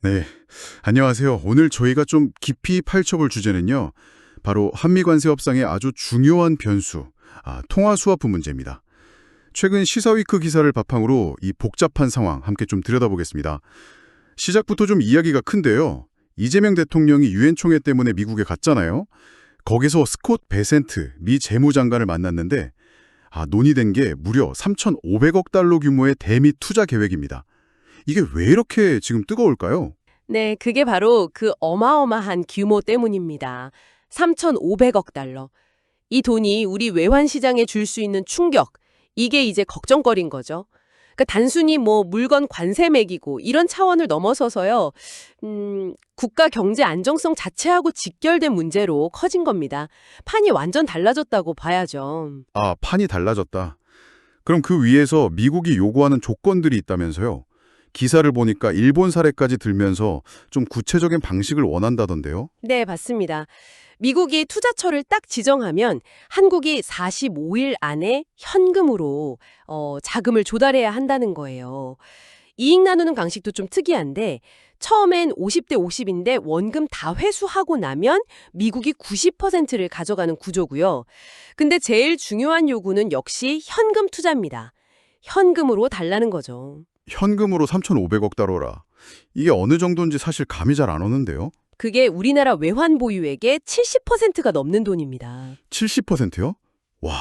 네, 안녕하세요. 오늘 저희가 좀 깊이 파헤쳐볼 주제는요. 바로 한미 관세 협상의 아주 중요한 변수, 통화 스와프 문제입니다. 최근 시사위크 기사를 바탕으로 이 복잡한 상황 함께 좀 들여다보겠습니다. 시작부터 좀 이야기가 큰데요. 이재명 대통령이 유엔 총회 때문에 미국에 갔잖아요. 거기서 스콧 베센트 미 재무장관을 만났는데 논의된 게 무려 3,500억 달러 규모의 대미 투자 계획입니다. 이게 왜 이렇게 지금 뜨거울까요? 네, 그게 바로 그 어마어마한 규모 때문입니다. 3,500억 달러. 이 돈이 우리 외환 시장에 줄 수 있는 충격, 이게 이제 걱정거리인 거죠. 그러니까 단순히 뭐 물건 관세 매기고 이런 차원을 넘어서서요. 국가 경제 안정성 자체하고 직결된 문제로 커진 겁니다. 판이 완전 달라졌다고 봐야죠. 판이 달라졌다. 그럼 그 위에서 미국이 요구하는 조건들이 있다면서요? 기사를 보니까 일본 사례까지 들면서 좀 구체적인 방식을 원한다던데요? 네, 맞습니다. 미국이 투자처를 딱 지정하면 한국이 45일 안에 현금으로 자금을 조달해야 한다는 거예요. 이익 나누는 방식도 좀 특이한데 처음엔 50대 50인데 원금 다 회수하고 나면 미국이 90%를 가져가는 구조고요. 근데 제일 중요한 요구는 역시 현금 투자입니다. 현금으로 달라는 거죠. 현금으로 3,500억 달러라. 이게 어느 정도인지 사실 감이 잘 안 오는데요? 그게 우리나라 외환 보유액의 70%가 넘는 돈입니다. 70%요? 와,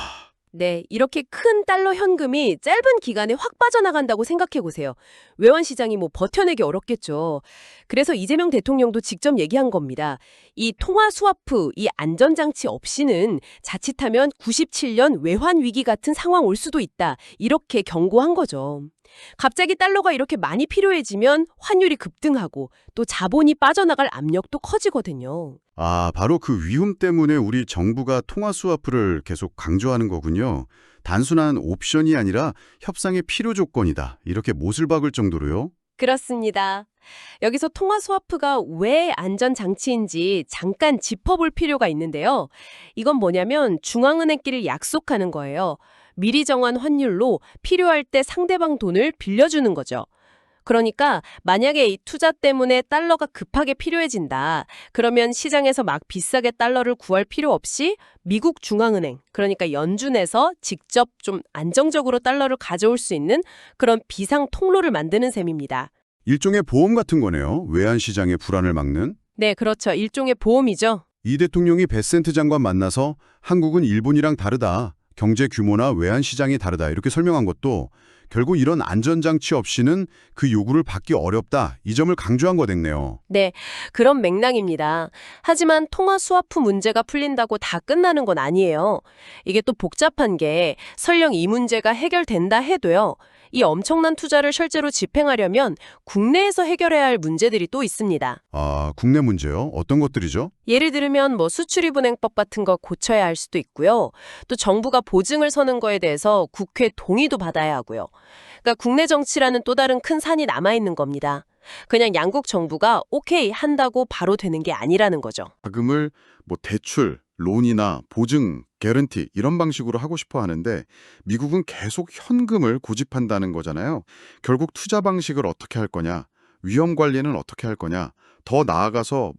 네, 이렇게 큰 달러 현금이 짧은 기간에 확 빠져나간다고 생각해 보세요. 외환 시장이 뭐 버텨내기 어렵겠죠. 그래서 이재명 대통령도 직접 얘기한 겁니다. 이 통화 스와프, 이 안전장치 없이는 자칫하면 97년 외환 위기 같은 상황 올 수도 있다. 이렇게 경고한 거죠. 갑자기 달러가 이렇게 많이 필요해지면 환율이 급등하고 또 자본이 빠져나갈 압력도 커지거든요. 바로 그 위험 때문에 우리 정부가 통화 스와프를 계속 강조하는 거군요. 단순한 옵션이 아니라 협상의 필요 조건이다. 이렇게 못을 박을 정도로요? 그렇습니다. 여기서 통화 스와프가 왜 안전 장치인지 잠깐 짚어볼 필요가 있는데요. 이건 뭐냐면 중앙은행끼리 약속하는 거예요. 미리 정한 환율로 필요할 때 상대방 돈을 빌려주는 거죠. 그러니까 만약에 이 투자 때문에 달러가 급하게 필요해진다. 그러면 시장에서 막 비싸게 달러를 구할 필요 없이 미국 중앙은행, 그러니까 연준에서 직접 좀 안정적으로 달러를 가져올 수 있는 그런 비상 통로를 만드는 셈입니다. 일종의 보험 같은 거네요. 외환 시장의 불안을 막는. 네, 그렇죠. 일종의 보험이죠. 이 대통령이 베센트 장관 만나서 한국은 일본이랑 다르다. 경제 규모나 외환 시장이 다르다. 이렇게 설명한 것도 결국 이런 안전장치 없이는 그 요구를 받기 어렵다. 이 점을 강조한 거겠네요. 네, 그런 맥락입니다. 하지만 통화 스와프 문제가 풀린다고 다 끝나는 건 아니에요. 이게 또 복잡한 게 설령 이 문제가 해결된다 해도요. 이 엄청난 투자를 실제로 집행하려면 국내에서 해결해야 할 문제들이 또 있습니다. 국내 문제요? 어떤 것들이죠? 예를 들면 뭐 수출입은행법 같은 거 고쳐야 할 수도 있고요. 또 정부가 보증을 서는 거에 대해서 국회 동의도 받아야 하고요. 그러니까 국내 정치라는 또 다른 큰 산이 남아있는 겁니다. 그냥 양국 정부가 오케이 한다고 바로 되는 게 아니라는 거죠. 자금을 대출, 론이나 보증, 개런티 이런 방식으로 하고 싶어 하는데 미국은 계속 현금을 고집한다는 거잖아요. 결국 투자 방식을 어떻게 할 거냐, 위험 관리는 어떻게 할 거냐, 더 나아가서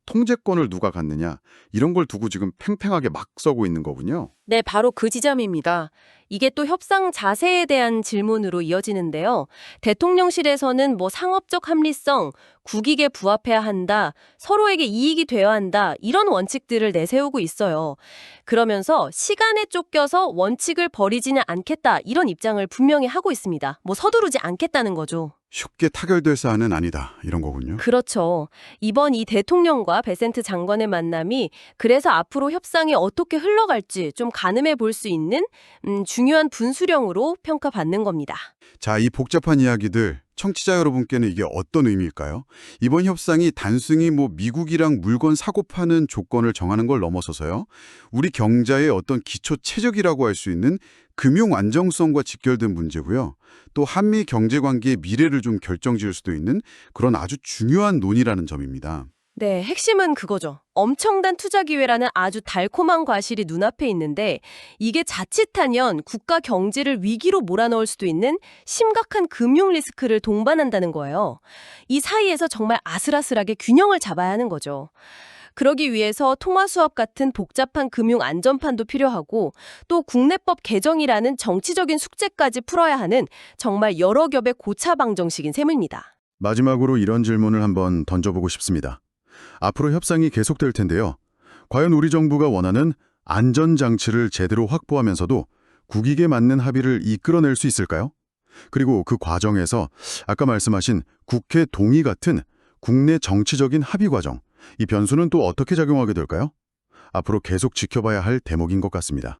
통제권을 누가 갖느냐 이런 걸 두고 지금 팽팽하게 막 서고 있는 거군요. 네, 바로 그 지점입니다. 이게 또 협상 자세에 대한 질문으로 이어지는데요. 대통령실에서는 뭐 상업적 합리성, 국익에 부합해야 한다, 서로에게 이익이 되어야 한다, 이런 원칙들을 내세우고 있어요. 그러면서 시간에 쫓겨서 원칙을 버리지는 않겠다, 이런 입장을 분명히 하고 있습니다. 뭐 서두르지 않겠다는 거죠. 쉽게 타결될 사안은 아니다 이런 거군요. 그렇죠. 이번 이 대통령과 베센트 장관의 만남이 그래서 앞으로 협상이 어떻게 흘러갈지 좀 가늠해 볼 수 있는 중요한 분수령으로 평가받는 겁니다. 자, 이 복잡한 이야기들 청취자 여러분께는 이게 어떤 의미일까요? 이번 협상이 단순히 미국이랑 물건 사고 파는 조건을 정하는 걸 넘어서서요. 우리 경제의 어떤 기초 체적이라고 할 수 있는 금융 안정성과 직결된 문제고요. 또 한미 경제 관계의 미래를 좀 결정지을 수도 있는 그런 아주 중요한 논의라는 점입니다. 네, 핵심은 그거죠. 엄청난 투자 기회라는 아주 달콤한 과실이 눈앞에 있는데 이게 자칫하면 국가 경제를 위기로 몰아넣을 수도 있는 심각한 금융 리스크를 동반한다는 거예요. 이 사이에서 정말 아슬아슬하게 균형을 잡아야 하는 거죠. 그러기 위해서 통화수합 같은 복잡한 금융 안전판도 필요하고 또 국내법 개정이라는 정치적인 숙제까지 풀어야 하는 정말 여러 겹의 고차방정식인 셈입니다. 마지막으로 이런 질문을 한번 던져보고 싶습니다. 앞으로 협상이 계속될 텐데요. 과연 우리 정부가 원하는 안전장치를 제대로 확보하면서도 국익에 맞는 합의를 이끌어낼 수 있을까요? 그리고 그 과정에서 아까 말씀하신 국회 동의 같은 국내 정치적인 합의 과정, 이 변수는 또 어떻게 작용하게 될까요? 앞으로 계속 지켜봐야 할 대목인 것 같습니다.